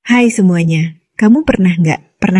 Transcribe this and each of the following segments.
Hai semuanya, kamu pernah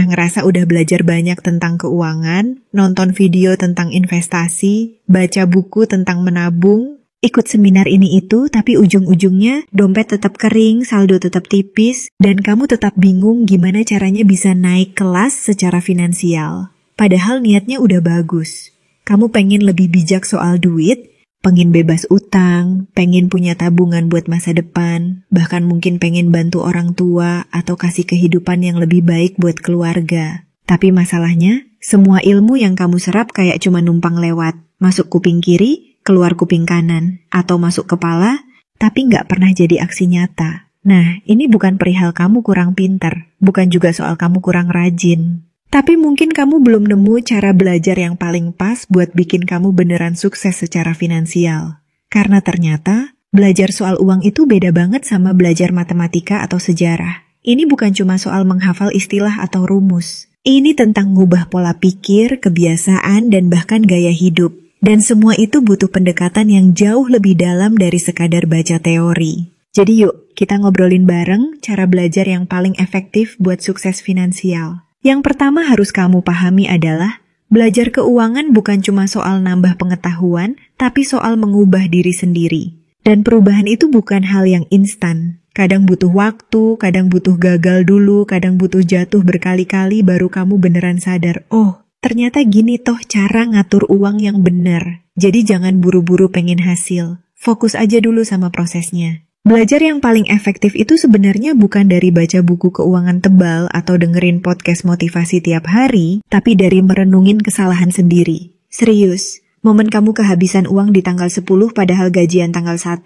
ngerasa udah belajar banyak tentang keuangan, nonton video tentang investasi, baca buku tentang menabung, ikut seminar ini itu, tapi ujung-ujungnya dompet tetap kering, saldo tetap tipis, dan kamu tetap bingung gimana caranya bisa naik kelas secara finansial. Padahal niatnya udah bagus. Kamu pengen lebih bijak soal duit, pengen bebas utang, pengen punya tabungan buat masa depan, bahkan mungkin pengen bantu orang tua atau kasih kehidupan yang lebih baik buat keluarga. Tapi masalahnya, semua ilmu yang kamu serap kayak cuma numpang lewat, masuk kuping kiri, keluar kuping kanan, atau masuk kepala, tapi nggak pernah jadi aksi nyata. Nah, ini bukan perihal kamu kurang pinter, bukan juga soal kamu kurang rajin. Tapi mungkin kamu belum nemu cara belajar yang paling pas buat bikin kamu beneran sukses secara finansial. Karena ternyata, belajar soal uang itu beda banget sama belajar matematika atau sejarah. Ini bukan cuma soal menghafal istilah atau rumus. Ini tentang ngubah pola pikir, kebiasaan, dan bahkan gaya hidup. Dan semua itu butuh pendekatan yang jauh lebih dalam dari sekadar baca teori. Jadi yuk, kita ngobrolin bareng cara belajar yang paling efektif buat sukses finansial. Yang pertama harus kamu pahami adalah, belajar keuangan bukan cuma soal nambah pengetahuan, tapi soal mengubah diri sendiri. Dan perubahan itu bukan hal yang instan. Kadang butuh waktu, kadang butuh gagal dulu, kadang butuh jatuh berkali-kali baru kamu beneran sadar, oh, ternyata gini toh cara ngatur uang yang benar. Jadi jangan buru-buru pengen hasil. Fokus aja dulu sama prosesnya. Belajar yang paling efektif itu sebenarnya bukan dari baca buku keuangan tebal atau dengerin podcast motivasi tiap hari, tapi dari merenungin kesalahan sendiri. Serius, momen kamu kehabisan uang di tanggal 10 padahal gajian tanggal 1,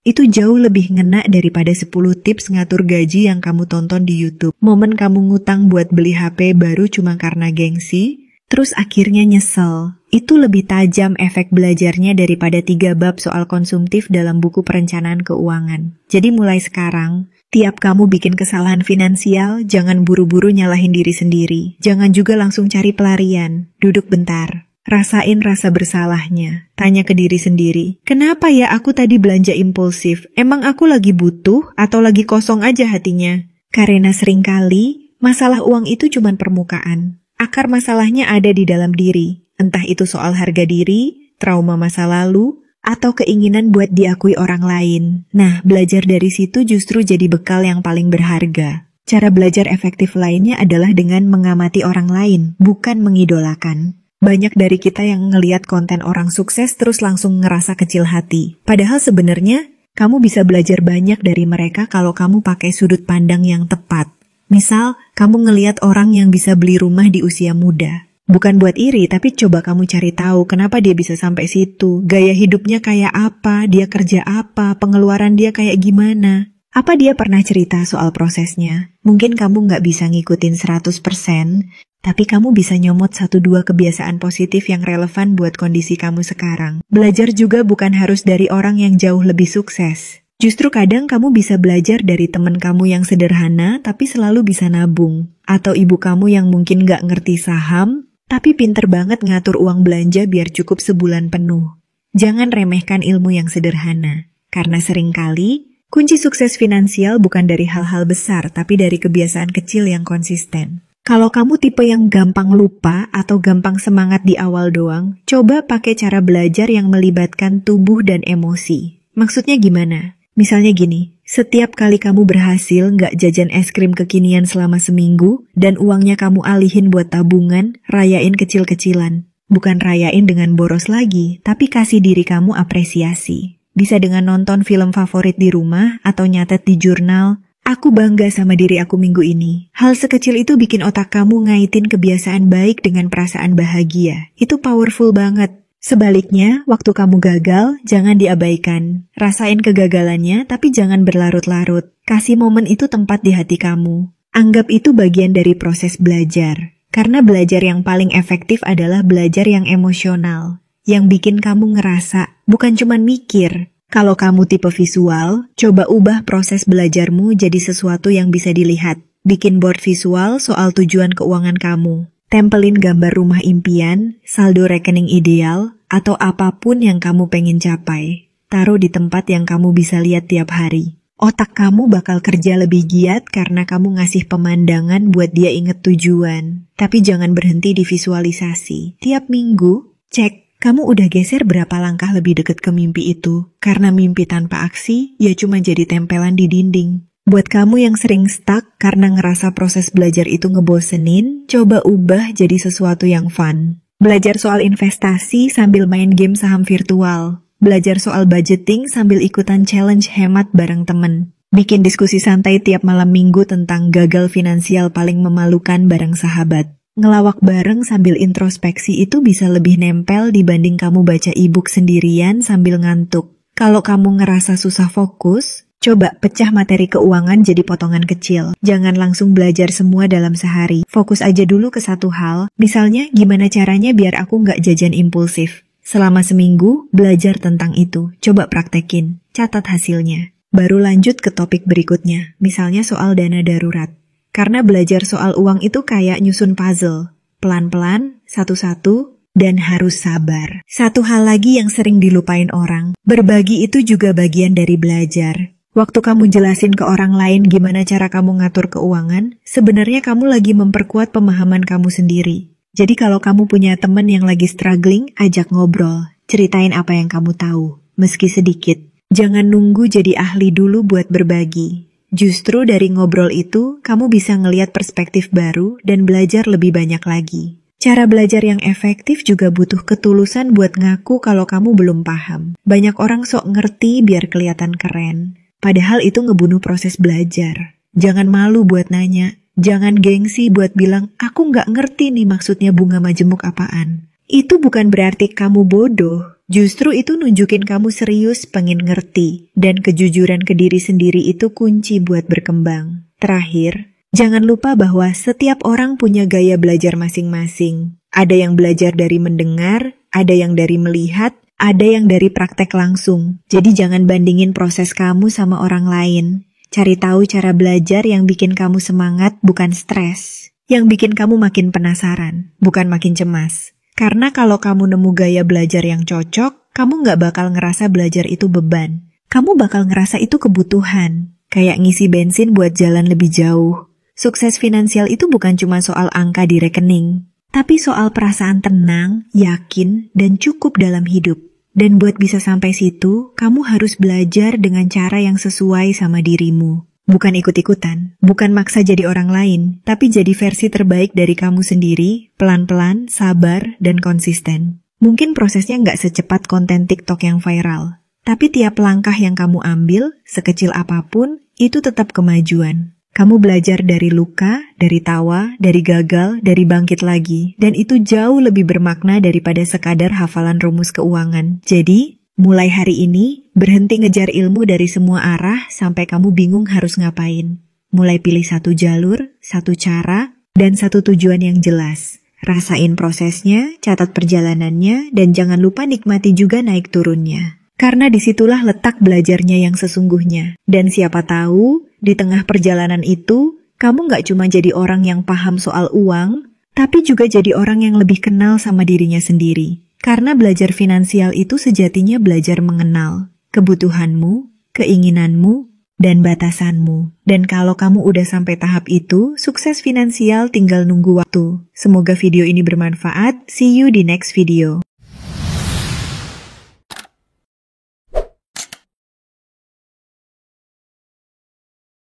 itu jauh lebih ngena daripada 10 tips ngatur gaji yang kamu tonton di YouTube. Momen kamu ngutang buat beli HP baru cuma karena gengsi, terus akhirnya nyesel. Itu lebih tajam efek belajarnya daripada 3 bab soal konsumtif dalam buku perencanaan keuangan. Jadi mulai sekarang, tiap kamu bikin kesalahan finansial, jangan buru-buru nyalahin diri sendiri. Jangan juga langsung cari pelarian. Duduk bentar. Rasain rasa bersalahnya. Tanya ke diri sendiri, kenapa ya aku tadi belanja impulsif? Emang aku lagi butuh atau lagi kosong aja hatinya? Karena seringkali, masalah uang itu cuma permukaan. Akar masalahnya ada di dalam diri. Entah itu soal harga diri, trauma masa lalu, atau keinginan buat diakui orang lain. Nah, belajar dari situ justru jadi bekal yang paling berharga. Cara belajar efektif lainnya adalah dengan mengamati orang lain, bukan mengidolakan. Banyak dari kita yang ngelihat konten orang sukses terus langsung ngerasa kecil hati. Padahal sebenarnya, kamu bisa belajar banyak dari mereka kalau kamu pakai sudut pandang yang tepat. Misal, kamu ngelihat orang yang bisa beli rumah di usia muda. Bukan buat iri, tapi coba kamu cari tahu kenapa dia bisa sampai situ. Gaya hidupnya kayak apa, dia kerja apa, pengeluaran dia kayak gimana. Apa dia pernah cerita soal prosesnya? Mungkin kamu nggak bisa ngikutin 100%, tapi kamu bisa nyomot 1-2 kebiasaan positif yang relevan buat kondisi kamu sekarang. Belajar juga bukan harus dari orang yang jauh lebih sukses. Justru kadang kamu bisa belajar dari teman kamu yang sederhana, tapi selalu bisa nabung. Atau ibu kamu yang mungkin nggak ngerti saham, tapi pinter banget ngatur uang belanja biar cukup sebulan penuh. Jangan remehkan ilmu yang sederhana. Karena seringkali, kunci sukses finansial bukan dari hal-hal besar, tapi dari kebiasaan kecil yang konsisten. Kalau kamu tipe yang gampang lupa atau gampang semangat di awal doang, coba pakai cara belajar yang melibatkan tubuh dan emosi. Maksudnya gimana? Misalnya gini, setiap kali kamu berhasil nggak jajan es krim kekinian selama seminggu, dan uangnya kamu alihin buat tabungan, rayain kecil-kecilan. Bukan rayain dengan boros lagi, tapi kasih diri kamu apresiasi. Bisa dengan nonton film favorit di rumah, atau nyatet di jurnal, aku bangga sama diri aku minggu ini. Hal sekecil itu bikin otak kamu ngaitin kebiasaan baik dengan perasaan bahagia. Itu powerful banget. Sebaliknya, waktu kamu gagal, jangan diabaikan. Rasain kegagalannya, tapi jangan berlarut-larut. Kasih momen itu tempat di hati kamu. Anggap itu bagian dari proses belajar. Karena belajar yang paling efektif adalah belajar yang emosional. Yang bikin kamu ngerasa, bukan cuma mikir. Kalau kamu tipe visual, coba ubah proses belajarmu jadi sesuatu yang bisa dilihat. Bikin board visual soal tujuan keuangan kamu. Tempelin gambar rumah impian, saldo rekening ideal, atau apapun yang kamu pengen capai. Taruh di tempat yang kamu bisa lihat tiap hari. Otak kamu bakal kerja lebih giat karena kamu ngasih pemandangan buat dia inget tujuan. Tapi jangan berhenti di visualisasi. Tiap minggu, cek, kamu udah geser berapa langkah lebih dekat ke mimpi itu. Karena mimpi tanpa aksi, ya cuma jadi tempelan di dinding. Buat kamu yang sering stuck karena ngerasa proses belajar itu ngebosenin, coba ubah jadi sesuatu yang fun. Belajar soal investasi sambil main game saham virtual. Belajar soal budgeting sambil ikutan challenge hemat bareng temen. Bikin diskusi santai tiap malam minggu tentang gagal finansial paling memalukan bareng sahabat. Ngelawak bareng sambil introspeksi itu bisa lebih nempel dibanding kamu baca e-book sendirian sambil ngantuk. Kalau kamu ngerasa susah fokus, coba pecah materi keuangan jadi potongan kecil. Jangan langsung belajar semua dalam sehari. Fokus aja dulu ke satu hal. Misalnya, gimana caranya biar aku nggak jajan impulsif. Selama seminggu, belajar tentang itu. Coba praktekin. Catat hasilnya. Baru lanjut ke topik berikutnya. Misalnya soal dana darurat. Karena belajar soal uang itu kayak nyusun puzzle. Pelan-pelan, satu-satu, dan harus sabar. Satu hal lagi yang sering dilupain orang. Berbagi itu juga bagian dari belajar. Waktu kamu jelasin ke orang lain gimana cara kamu ngatur keuangan, sebenarnya kamu lagi memperkuat pemahaman kamu sendiri. Jadi kalau kamu punya teman yang lagi struggling, ajak ngobrol. Ceritain apa yang kamu tahu, meski sedikit. Jangan nunggu jadi ahli dulu buat berbagi. Justru dari ngobrol itu, kamu bisa ngelihat perspektif baru dan belajar lebih banyak lagi. Cara belajar yang efektif juga butuh ketulusan buat ngaku kalau kamu belum paham. Banyak orang sok ngerti biar kelihatan keren. Padahal itu ngebunuh proses belajar. Jangan malu buat nanya. Jangan gengsi buat bilang, aku nggak ngerti nih maksudnya bunga majemuk apaan. Itu bukan berarti kamu bodoh. Justru itu nunjukin kamu serius pengen ngerti. Dan kejujuran ke diri sendiri itu kunci buat berkembang. Terakhir, jangan lupa bahwa setiap orang punya gaya belajar masing-masing. Ada yang belajar dari mendengar, ada yang dari melihat, ada yang dari praktek langsung. Jadi jangan bandingin proses kamu sama orang lain. Cari tahu cara belajar yang bikin kamu semangat, bukan stres. Yang bikin kamu makin penasaran, bukan makin cemas. Karena kalau kamu nemu gaya belajar yang cocok, kamu nggak bakal ngerasa belajar itu beban. Kamu bakal ngerasa itu kebutuhan. Kayak ngisi bensin buat jalan lebih jauh. Sukses finansial itu bukan cuma soal angka di rekening. Tapi soal perasaan tenang, yakin, dan cukup dalam hidup. Dan buat bisa sampai situ, kamu harus belajar dengan cara yang sesuai sama dirimu. Bukan ikut-ikutan, bukan maksa jadi orang lain, tapi jadi versi terbaik dari kamu sendiri, pelan-pelan, sabar, dan konsisten. Mungkin prosesnya nggak secepat konten TikTok yang viral, tapi tiap langkah yang kamu ambil, sekecil apapun, itu tetap kemajuan. Kamu belajar dari luka, dari tawa, dari gagal, dari bangkit lagi. Dan itu jauh lebih bermakna daripada sekadar hafalan rumus keuangan. Jadi, mulai hari ini, berhenti ngejar ilmu dari semua arah sampai kamu bingung harus ngapain. Mulai pilih satu jalur, satu cara, dan satu tujuan yang jelas. Rasain prosesnya, catat perjalanannya, dan jangan lupa nikmati juga naik turunnya. Karena disitulah letak belajarnya yang sesungguhnya. Dan siapa tahu, di tengah perjalanan itu, kamu gak cuma jadi orang yang paham soal uang, tapi juga jadi orang yang lebih kenal sama dirinya sendiri. Karena belajar finansial itu sejatinya belajar mengenal kebutuhanmu, keinginanmu, dan batasanmu. Dan kalau kamu udah sampai tahap itu, sukses finansial tinggal nunggu waktu. Semoga video ini bermanfaat. See you di next video.